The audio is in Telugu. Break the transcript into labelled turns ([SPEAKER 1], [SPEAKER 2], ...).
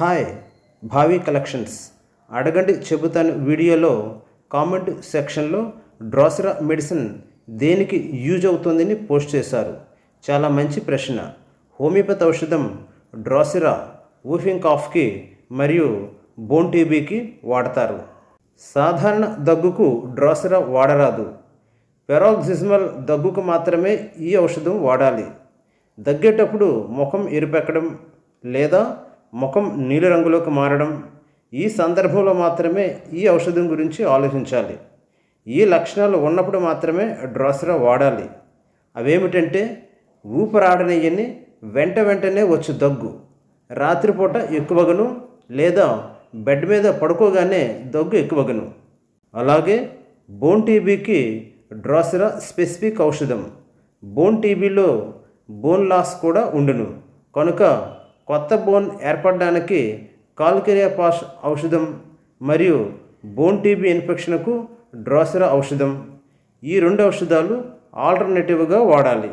[SPEAKER 1] హాయ్ భావి కలెక్షన్స్. అడగండి చెబుతాను వీడియోలో కామెంట్ సెక్షన్లో డ్రోసెరా మెడిసిన్ దేనికి యూజ్ అవుతుందని పోస్ట్ చేశారు. చాలా మంచి ప్రశ్న. హోమియోపతి ఔషధం డ్రోసెరా వూఫింగ్ కాఫ్కి మరియు బోన్ టీబీకి వాడతారు. సాధారణ దగ్గుకు డ్రోసెరా వాడరాదు. పెరాక్సిస్మల్ దగ్గుకు మాత్రమే ఈ ఔషధం వాడాలి. దగ్గేటప్పుడు ముఖం ఎరుపెక్కడం లేదా ముఖం నీలిరంగులోకి మారడం, ఈ సందర్భంలో మాత్రమే ఈ ఔషధం గురించి ఆలోచించాలి. ఈ లక్షణాలు ఉన్నప్పుడు మాత్రమే డ్రోసెరా వాడాలి. అవేమిటంటే ఊపిరాడనియని వెంటనే వచ్చు దగ్గు, రాత్రిపూట ఎక్కువగను లేదా బెడ్ మీద పడుకోగానే దగ్గు ఎక్కువగను. అలాగే బోన్ టీబీకి డ్రోసెరా స్పెసిఫిక్ ఔషధం. బోన్ టీబీలో బోన్ లాస్ కూడా ఉండును కనుక కొత్త బోన్ ఏర్పడడానికి కాల్కేరియాపాస్ ఔషధం మరియు బోన్ టీబీ ఇన్ఫెక్షన్కు డ్రోసెరా ఔషధం, ఈ రెండు ఔషధాలు ఆల్టర్నేటివ్గా వాడాలి.